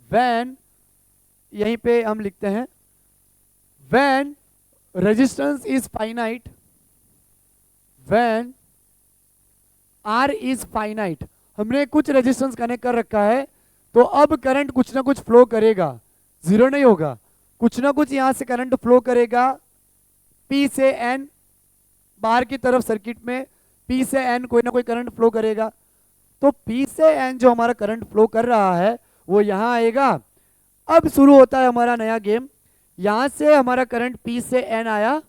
when यहीं पे हम लिखते हैं when resistance is finite, when R is finite, हमने कुछ रेजिस्टेंस कनेक्ट कर रखा है, तो अब करंट कुछ ना कुछ फ्लो करेगा, जीरो नहीं होगा, कुछ ना कुछ यहां से करंट फ्लो करेगा P से N, बाहर की तरफ सर्किट में P से N कोई ना कोई करंट फ्लो करेगा। तो P से N जो हमारा करंट फ्लो कर रहा है वो यहां आएगा। अब शुरू होता है हमारा नया गेम, यहां से हमारा करंट P से N आया,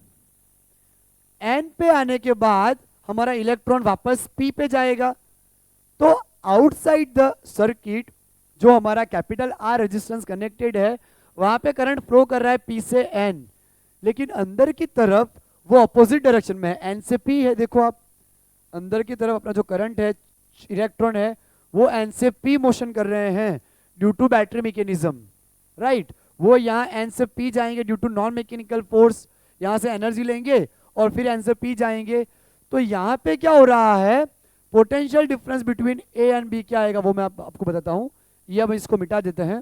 N पे आने के बाद हमारा इलेक्ट्रॉन वापस P पे जाएगा। तो आउटसाइड द सर्किट जो हमारा कैपिटल R रेजिस्टेंस कनेक्टेड है, वहां पे करंट फ्लो कर रहा है P से N, लेकिन अंदर की तरफ वो अपोजिट डायरेक्शन में है, N से P है। देखो आप, अंदर की तरफ अपना जो करंट है, इलेक्ट्रॉन है, वो N से P मोशन कर रहे हैं due to battery mechanism, right. वो यहाँ N से P जाएंगे due to non mechanical force, यहाँ से एनर्जी लेंगे और फिर N से P जाएंगे। तो यहाँ पे क्या हो रहा है, potential difference between A and B क्या आएगा वो मैं आपको बताता हूँ। ये अब इसको मिटा देते हैं।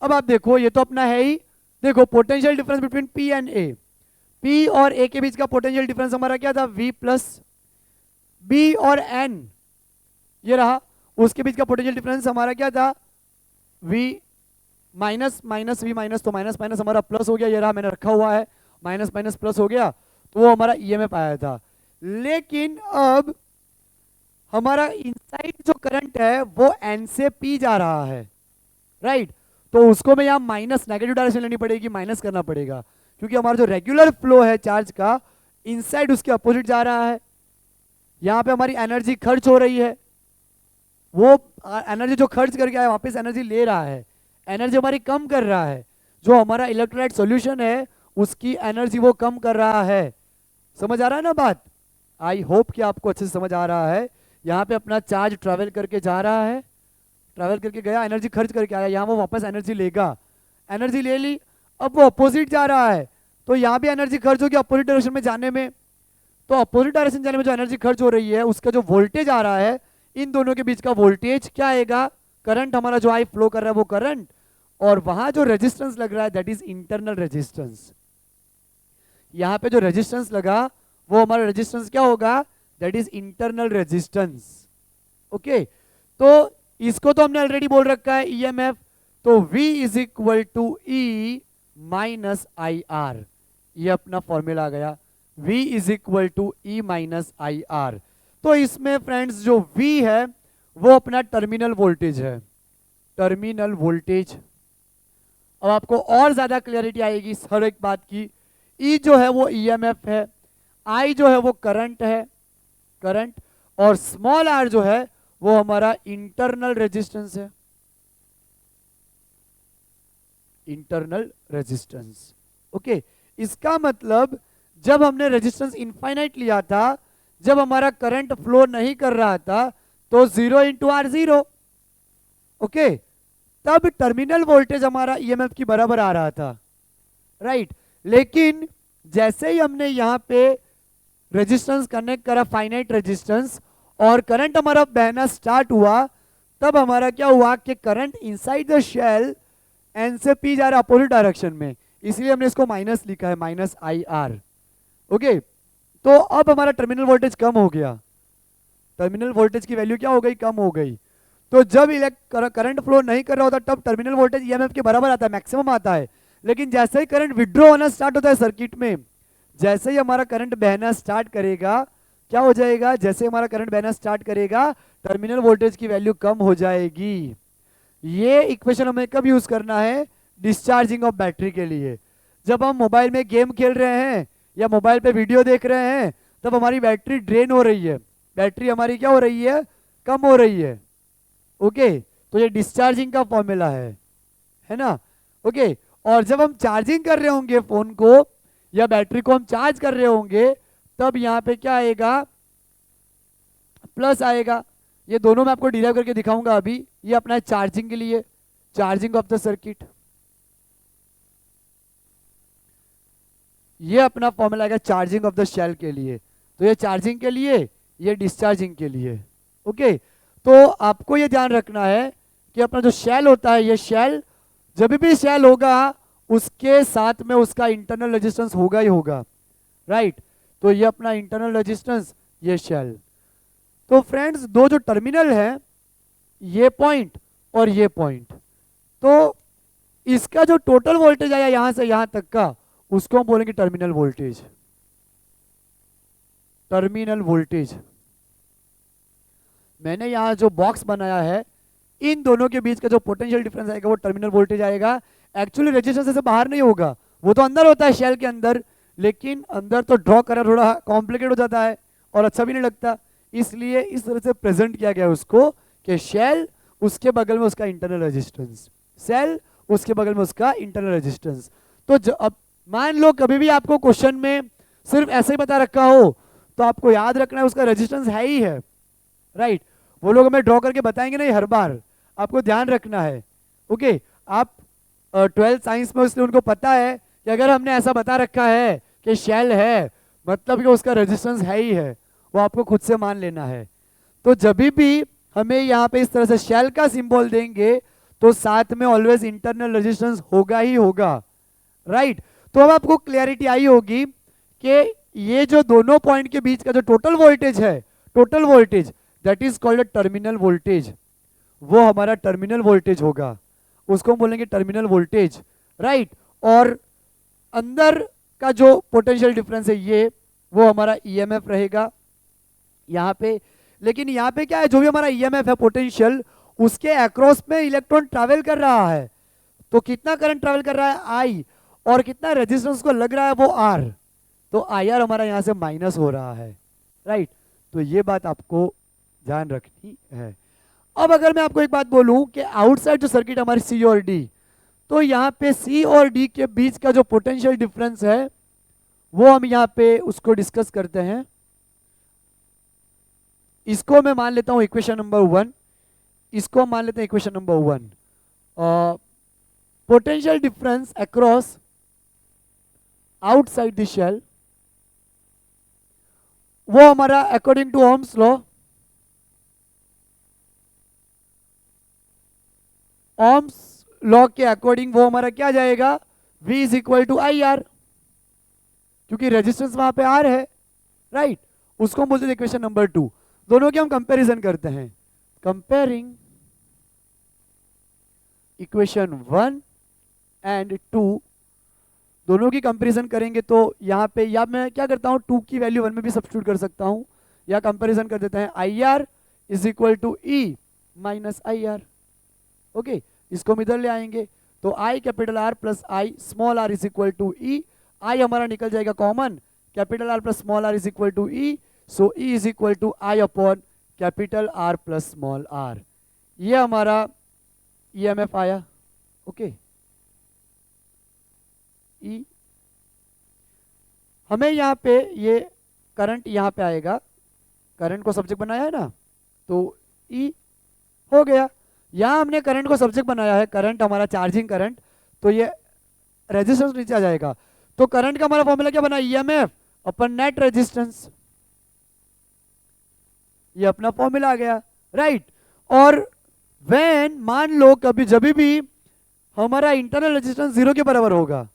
अब आप देखो, ये तो अपना है ही, देखो potential difference between P and A, P और A के बीच का पोटेंशियल डिफरेंस हमारा क्या था, V प्लस, B और N ये रहा, उसके बीच का पोटेंशियल डिफरेंस हमारा क्या था, V minus minus V minus, तो माइनस माइनस हमारा प्लस हो गया, ये रहा मैंने रखा हुआ है, माइनस माइनस प्लस हो गया, तो वो हमारा EMF आया था। लेकिन अब हमारा इनसाइड जो करंट है वो N से P जा रहा है, राइट। तो उसको मैं यहाँ माइनस, नेगेटिव डायरेक्शन लेनी पड़ेगी, माइनस करना पड़ेगा, क्योंकि हमारा जो रेगुलर फ्लो है चार्ज का, इनसाइड उसके अपोजिट जा रहा है। यहाँ पे हमारी एनर्जी खर्च हो रही है, वो एनर्जी जो खर्च करके आया वापस एनर्जी ले रहा है, एनर्जी हमारी कम कर रहा है। जो हमारा इलेक्ट्रोलाइट सॉल्यूशन है उसकी एनर्जी वो कम कर रहा है। समझ आ रहा है ना बात? आई होप कि आपको अच्छे से समझ आ रहा है। यहाँ पे अपना चार्ज ट्रैवल करके जा रहा है, ट्रैवल करके गया, एनर्जी खर्च करके आया, यहाँ वो वापस एनर्जी लेगा, एनर्जी ले ली, अब वो अपोजिट जा रहा है, तो यहाँ भी एनर्जी खर्च होगी अपोजिट डायरेक्शन में जाने में। तो अपोजिट डायरेक्शन जाने में जो एनर्जी खर्च हो रही है उसका जो वोल्टेज आ रहा है, इन दोनों के बीच का वोल्टेज क्या आएगा, करंट हमारा जो आई फ्लो कर रहा है वो करंट, और वहां जो रेजिस्टेंस लग रहा है दैट इज इंटरनल रेजिस्टेंस। यहाँ पे जो रेजिस्टेंस लगा वो हमारा रेजिस्टेंस क्या होगा, that is internal resistance. Okay, तो इसको तो हमने ऑलरेडी बोल रखा है EMF, तो V is equal to E minus IR, ये अपना फॉर्मूला आ गया, V is equal to E minus IR। तो इसमें फ्रेंड्स जो V है वो अपना टर्मिनल वोल्टेज है, टर्मिनल वोल्टेज। अब आपको और ज्यादा क्लियरिटी आएगी हर एक बात की। E जो है वो EMF है, I जो है वो करंट है, करंट, और स्मॉल r जो है वो हमारा इंटरनल रेजिस्टेंस है, इंटरनल रेजिस्टेंस। ओके, इसका मतलब जब हमने रेजिस्टेंस इनफाइनाइट लिया था, जब हमारा करंट फ्लो नहीं कर रहा था, तो 0 इंटू आर 0, ओके, तब टर्मिनल वोल्टेज हमारा EMF की बराबर आ रहा था, राइट। लेकिन जैसे ही हमने यहां पे रेजिस्टेंस कनेक्ट करा, फाइनाइट रेजिस्टेंस, और करंट हमारा बहना स्टार्ट हुआ, तब हमारा क्या हुआ कि current inside the cell N से P जा रहा है अपोजिट डायरेक्शन में, इसलिए हमने इसको माइनस लिखा है, माइनस IR। ओके, तो अब हमारा टर्मिनल वोल्टेज कम हो गया, टर्मिनल वोल्टेज की वैल्यू क्या हो गई, कम हो गई। तो जब करंट फ्लो नहीं कर रहा होता तब टर्मिनल वोल्टेज EMF के बराबर आता है, मैक्सिमम आता है। लेकिन जैसे ही करंट विड्रॉ होना स्टार्ट होता है सर्किट में, जैसे ही हमारा करंट बहना स्टार्ट करेगा, क्या हो जाएगा, जैसे हमारा करंट बहना स्टार्ट करेगा टर्मिनल वोल्टेज की वैल्यू कम हो जाएगी। ये इक्वेशन हमें कब यूज करना है, डिस्चार्जिंग ऑफ बैटरी के लिए। जब हम मोबाइल में गेम खेल रहे हैं या मोबाइल पे वीडियो देख रहे हैं, तब हमारी बैटरी ड्रेन हो रही है, बैटरी हमारी क्या हो रही है, कम हो रही है। ओके, तो ये डिस्चार्जिंग का फॉर्मूला है ना। ओके, और जब हम चार्जिंग कर रहे होंगे फोन को या बैटरी को हम चार्ज कर रहे होंगे, तब यहाँ पे क्या आएगा, प्लस आएगा। ये दोनों मैं आपको डिराइव करके दिखाऊंगा अभी। ये अपना है चार्जिंग के लिए, चार्जिंग ऑफ द सर्किट। ये अपना फॉर्मूला आएगा चार्जिंग ऑफ द शेल के लिए। तो ये चार्जिंग के लिए, ये डिस्चार्जिंग के लिए। ओके, तो आपको ये ध्यान रखना है कि अपना जो शेल होता है, ये शेल जब भी शेल होगा उसके साथ में उसका इंटरनल रेजिस्टेंस होगा ही होगा, राइट। तो ये अपना इंटरनल रेजिस्टेंस, ये शेल। तो फ्रेंड्स, दो जो टर्मिनल है, ये पॉइंट और ये पॉइंट, तो इसका जो टोटल वोल्टेज आया यहां से यहां तक का, उसको हम बोलेंगे टर्मिनल वोल्टेज। टर्मिनल वोल्टेज, मैंने यहां जो बॉक्स बनाया है, इन दोनों के बीच का जो पोटेंशियल डिफरेंस आएगा वो टर्मिनल वोल्टेज आएगा। एक्चुअली रेजिस्टेंस से बाहर नहीं होगा, वो तो अंदर होता है शेल के अंदर, लेकिन अंदर तो ड्रॉ करना थोड़ा कॉम्प्लिकेट हो जाता है और अच्छा भी नहीं लगता, इसलिए इस तरह से प्रेजेंट किया गया उसको कि शेल उसके बगल में उसका इंटरनल रेजिस्टेंस, सेल उसके बगल में उसका इंटरनल रेजिस्टेंस। तो अब मान लो कभी भी आपको क्वेश्चन में सिर्फ ऐसे ही बता रखा हो, तो आपको याद रखना है उसका रेजिस्टेंस है ही है, राइट। वो लोग हमें ड्रॉ करके बताएंगे नहीं हर बार, आपको ध्यान रखना है। ओके, आप 12th साइंस में, इसलिए उनको पता है कि अगर हमने ऐसा बता रखा है कि शेल है, मतलब कि उसका रेजिस्टेंस है ही है, वो आपको खुद से मान लेना है। तो जब भी हमें यहाँ पे इस तरह से शेल का सिंबल देंगे, तो साथ में ऑलवेज इंटरनल रेजिस्टेंस होगा ही होगा, राइट। तो अब आपको क्लियरिटी आई होगी कि ये जो दोनों पॉइंट के बीच का जो टोटल वोल्टेज है, total voltage, that is called terminal voltage, वो हमारा टर्मिनल वोल्टेज होगा, उसको हम बोलेंगे टर्मिनल वोल्टेज, राइट। और अंदर का जो पोटेंशियल डिफरेंस है ये, वो हमारा ईएमएफ रहेगा यहाँ पे। लेकिन यहाँ पे क्या है, जो भी हमारा ईएमएफ है पोटेंशियल, उसके अक्रॉस में इलेक्ट्रॉन ट्रैवल कर रहा है, तो कितना करंट ट्रैवल कर रहा है, आई, और कितना रेजिस्टेंस को लग रहा है, वो आर। तो आई आर हमारा यहाँ से माइनस हो रहा है, राइट। तो ये बात आपको ध्यान रखनी है। अब अगर मैं आपको एक बात बोलूं कि आउटसाइड जो सर्किट हमारी सी और डी, तो यहाँ पे सी और डी के बीच का जो पोटेंशियल डिफरेंस है, वो हम यहाँ पे उसको डिस्कस करते हैं। इसको मैं मान लेता हूं इक्वेशन नंबर 1, इसको मान लेते हैं equation number 1। Potential difference across outside the shell, वो हमारा according to Ohm's law, Ohm's law के अकॉर्डिंग वो हमारा क्या जाएगा, V is equal to I R, क्योंकि रेजिस्टेंस वहां पे आर है, राइट। उसको हम बोलते हैं इक्वेशन नंबर 2। दोनों के हम कंपैरिजन करते हैं, कंपेयरिंग इक्वेशन 1 एंड 2, दोनों की कंपैरिजन करेंगे तो यहाँ पे, या मैं क्या करता हूँ 2 की वैल्यू 1 में भी सब्स्टिट्यूट कर सकता हूँ, या कंपैरिजन कर देते हैं I R is equal to E minus I R. Okay, इसको हम इधर ले आएंगे, तो I capital R plus I small R is equal to E, I हमारा निकल जाएगा common, capital R plus small R is equal to E, so E is equal to I upon capital R plus small R. ये हमारा EMF आया। Okay, ई, हमें यहाँ पे ये करंट यहाँ पे आएगा, करंट को सब्जेक्ट बनाया है ना, तो ई हो गया। यहाँ हमने करंट को सब्जेक्ट बनाया है, करंट हमारा चार्जिंग करंट, तो ये रेजिस्टेंस नीचे आ जाएगा। तो करंट का हमारा फॉर्मूला क्या बना, ईएमएफ अपन नेट रेजिस्टेंस, ये अपना फॉर्मूला आ गया, राइट। और व्हेन, मान लो कभी जब भी हमारा इंटरनल रेजिस्टेंस 0 के बराबर होगा,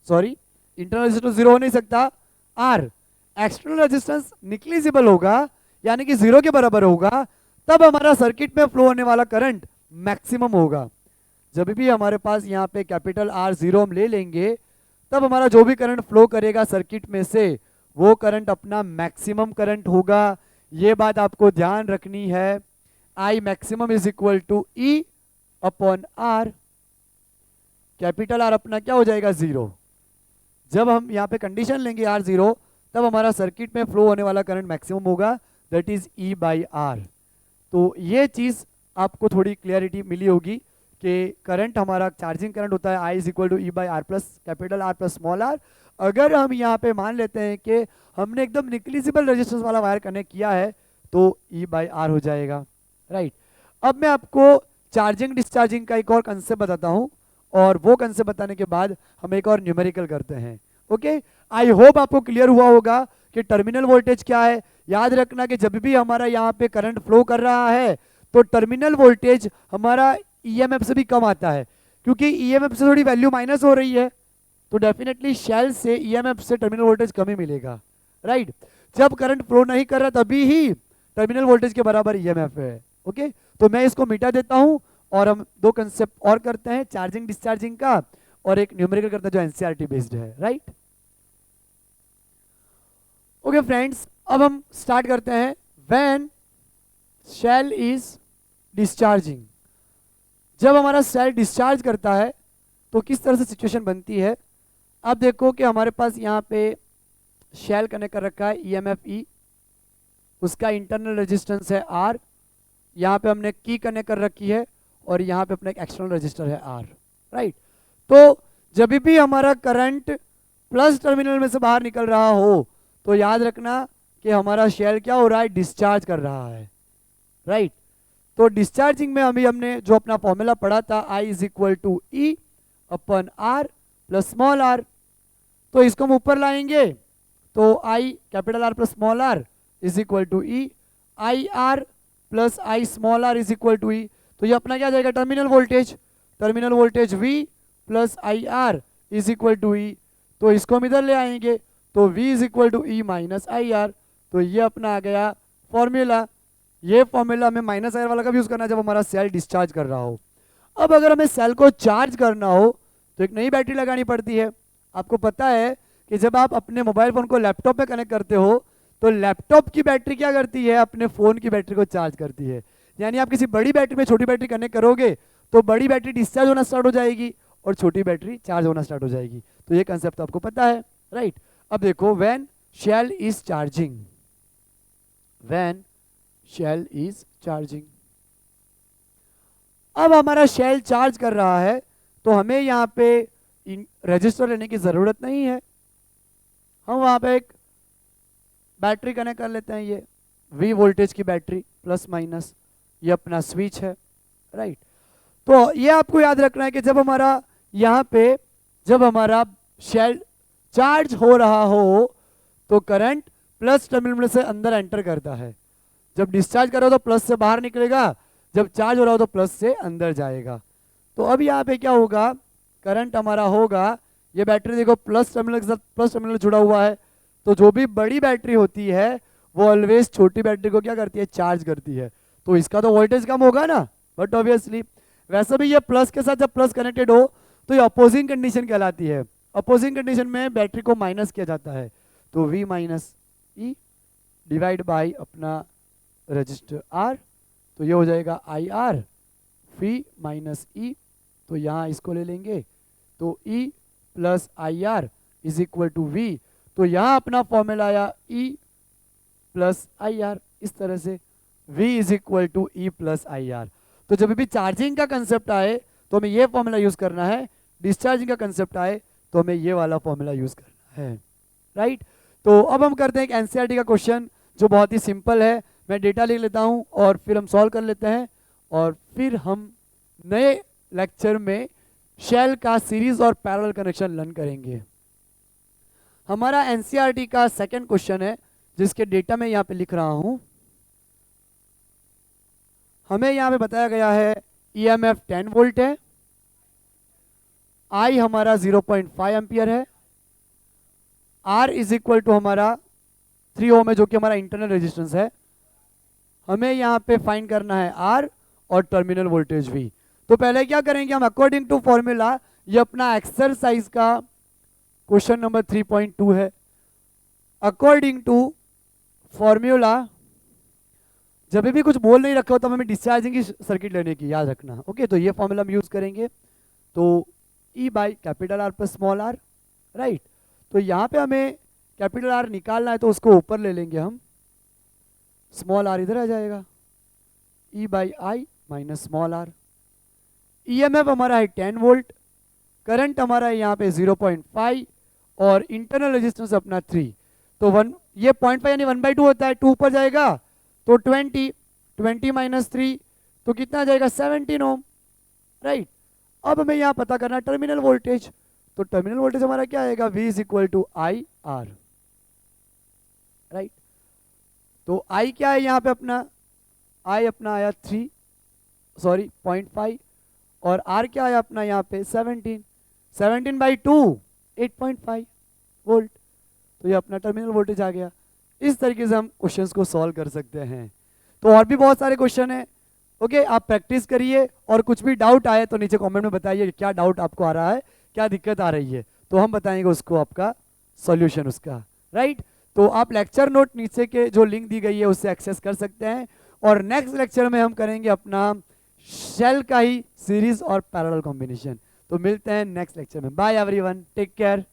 सॉरी इंटरनल रेजिस्टेंस 0 हो नहीं सकता, आर, एक्सटर्नल रेजिस्टेंस निग्लिजिबल होगा, यानी कि 0 के बराबर होगा, तब हमारा सर्किट में फ्लो होने वाला करंट मैक्सिमम होगा। जब भी हमारे पास यहाँ पे कैपिटल R जीरो हम ले लेंगे, तब हमारा जो भी करंट फ्लो करेगा सर्किट में से वो करंट अपना मैक्सिमम करंट होगा। ये बात आपको ध्यान रखनी है। I maximum is equal to E upon R। Capital R अपना क्या हो जाएगा, जीरो। जब हम यहाँ पे कंडीशन लेंगे R जीरो, तब हमारा सर्किट में फ्लो होने वाला करंट मैक्सिमम होगा, that is E by R। तो ये चीज़ आपको थोड़ी क्लियरिटी मिली होगी कि करंट हमारा चार्जिंग करंट होता है I is equal to E by R plus capital R plus small r। अगर हम यहाँ पे मान लेते हैं कि हमने एकदम निक्लिजिबल रेजिस्टेंस वाला वायर कनेक्ट किया है तो E बाई आर हो जाएगा, राइट। अब मैं आपको चार्जिंग डिस्चार्जिंग का एक और कंसेप्ट बताता हूँ, और वो कंसेप्ट बताने के बाद हम एक और न्यूमेरिकल करते हैं। ओके, आई होप आपको क्लियर हुआ होगा कि टर्मिनल वोल्टेज क्या है। याद रखना कि जब भी हमारा यहाँ पे करंट फ्लो कर रहा है तो टर्मिनल वोल्टेज हमारा ईएमएफ से भी कम आता है, क्योंकि ईएमएफ से थोड़ी वैल्यू माइनस हो रही है, तो डेफिनेटली शेल से ईएमएफ से टर्मिनल वोल्टेज कम ही मिलेगा, राइट। जब करंट फ्लो नहीं कर रहा तभी ही टर्मिनल वोल्टेज के बराबर ईएमएफ है। ओके, तो मैं इसको मिटा देता हूं और हम दो कंसेप्ट और करते हैं, चार्जिंग डिस्चार्जिंग का और एक न्यूमेरिकल करते हैं जो एनसीईआरटी बेस्ड है, राइट। ओके फ्रेंड्स, अब हम स्टार्ट करते हैं। व्हेन शेल इज डिस्चार्जिंग, जब हमारा सेल डिस्चार्ज करता है तो किस तरह से सिचुएशन बनती है। अब देखो कि हमारे पास यहाँ पे शेल कनेक्ट कर रखा है ईएमएफ ई, उसका इंटरनल रेजिस्टेंस है आर, यहाँ पे हमने की कनेक्ट कर रखी है और यहाँ पे अपना एक एक्सटर्नल रजिस्टर है आर, राइट। तो जब भी हमारा करंट प्लस टर्मिनल में से बाहर निकल रहा हो तो याद रखना कि हमारा शेल क्या हो रहा है, डिस्चार्ज कर रहा है, राइट। तो डिस्चार्जिंग में अभी हमने जो अपना फॉर्मूला पढ़ा था I is equal to E upon R plus small R, तो इसको हम ऊपर लाएंगे तो I capital R plus small R is equal to E, I R plus I small R is equal to E. तो ये अपना क्या जाएगा, terminal voltage V plus I R is equal to E. तो इसको हम इधर ले आएंगे तो V is equal to E minus I R. तो ये अपना आ गया फॉर्मूला। ये फॉर्मूला हमें माइनस आई आर वाला का भी यूज करना है जब हमारा सेल डिस्चार्ज कर रहा हो। अब अगर हमें सेल को चार्ज करना हो तो एक नई बैटरी लगानी पड़ती है। आपको पता है कि जब आप अपने मोबाइल फोन को लैपटॉप में कनेक्ट करते हो तो लैपटॉप की बैटरी क्या करती है, अपने फोन की बैटरी को चार्ज करती है। यानी आप किसी बड़ी बैटरी में छोटी बैटरी कनेक्ट करोगे तो बड़ी बैटरी डिस्चार्ज होना स्टार्ट हो जाएगी और छोटी बैटरी चार्ज होना स्टार्ट हो जाएगी। तो ये कंसेप्ट तो आपको पता है, राइट। अब देखो, when shell is charging, when shell is charging, अब हमारा शेल चार्ज कर रहा है तो हमें यहाँ पे रजिस्टर लेने की जरूरत नहीं है। हम वहां पे एक बैटरी कनेक्ट कर लेते हैं, ये V वोल्टेज की बैटरी प्लस माइनस, ये अपना स्विच है, राइट। तो ये आपको याद रखना है कि जब हमारा यहाँ पे जब हमारा शेल चार्ज हो रहा हो तो करंट प्लस टर्मिनल से अंदर एंटर करता है। जब डिस्चार्ज कर रहा हो तो प्लस से बाहर निकलेगा, जब चार्ज हो रहा हो तो प्लस से अंदर जाएगा। तो अब यहाँ पे क्या होगा, करंट हमारा होगा, ये बैटरी देखो प्लस टर्मिनल के साथ प्लस टर्मिनल जुड़ा हुआ है, तो जो भी बड़ी बैटरी होती है वो ऑलवेज छोटी बैटरी को क्या करती है, चार्ज करती है। तो इसका तो वोल्टेज कम होगा ना, बट ऑब्वियसली वैसे भी ये प्लस के साथ जब प्लस कनेक्टेड हो तो ये अपोजिंग कंडीशन कहलाती है। अपोजिंग कंडीशन में बैटरी को माइनस किया जाता है, तो V minus E divide by अपना रजिस्टर R, तो ये हो जाएगा I R V minus E. तो यहाँ इसको ले लेंगे तो E plus I R is equal to V। तो यहाँ अपना फॉर्मूला आया E प्लस आई आर, इस तरह से V is equal to E plus I R. तो जब भी चार्जिंग का कंसेप्ट आए तो हमें ये फॉर्मूला यूज करना है, डिस्चार्जिंग का कंसेप्ट आए तो हमें ये वाला फॉर्मूला यूज करना है, राइट। तो अब हम करते हैं एक एनसीईआरटी का क्वेश्चन जो बहुत ही सिंपल है। मैं डेटा लिख लेता हूं और फिर हम सॉल्व कर लेते हैं और फिर हम नए लेक्चर में शेल का सीरीज और पैरेलल कनेक्शन लर्न करेंगे। हमारा एनसीईआरटी का सेकंड क्वेश्चन है जिसके डेटा में यहाँ पे लिख रहा हूं। हमें यहाँ पे बताया गया है ईएमएफ 10 वोल्ट है, I हमारा 0.5 एम्पियर है, R इज इक्वल टू हमारा 3 ओम है जो कि हमारा इंटरनल रेजिस्टेंस है। हमें यहाँ पे फाइंड करना है R और टर्मिनल वोल्टेज V। तो पहले क्या करेंगे हम, अकॉर्डिंग टू फॉर्मूला, ये अपना एक्सरसाइज का क्वेश्चन नंबर 3.2 है। अकॉर्डिंग टू फॉर्मूला, जब भी कुछ बोल नहीं रखा हो तब हमें डिस्चार्जिंग की सर्किट लेने की, याद रखना। ओके, तो ये फॉर्मूला हम यूज करेंगे। तो E by capital R plus small R, right. तो यहाँ पे हमें कैपिटल आर निकालना है तो उसको ऊपर ले लेंगे हम, स्मॉल आर इधर आ जाएगा, E by I minus small R. EMF हमारा है 10 वोल्ट, करंट हमारा है यहाँ पे 0.5 और इंटरनल रेजिस्टेंस अपना 3। तो ये 0.5 यानी 1/2 होता है, 2 ऊपर जाएगा तो 20 माइनस 3 तो कितना आ जाएगा 17 ओम, राइट। अब हमें यहाँ पता करना टर्मिनल वोल्टेज, तो टर्मिनल वोल्टेज हमारा क्या आएगा, V is equal to I R, right. तो I क्या है यहाँ पे अपना, I अपना आया 0.5 और R क्या आया अपना यहाँ पे 17 बाई 2 8.5 वोल्ट। तो ये अपना टर्मिनल वोल्टेज आ गया। इस तरीके से हम क्वेश्चंस को सॉल्व कर सकते हैं। तो और भी बहुत सारे क्वेश्चन हैं। ओके, आप प्रैक्टिस करिए और कुछ भी डाउट आए तो नीचे कमेंट में बताइए क्या डाउट आपको आ रहा है, क्या दिक्कत आ रही है, तो हम बताएंगे उसको आपका सॉल्यूशन उसका, राइट। तो आप लेक्चर नोट नीचे के जो लिंक दी गई है उससे एक्सेस कर सकते हैं। और नेक्स्ट लेक्चर में हम करेंगे अपना शेल का ही सीरीज और पैरेलल कॉम्बिनेशन। तो मिलते हैं नेक्स्ट लेक्चर में। Bye everyone, take care.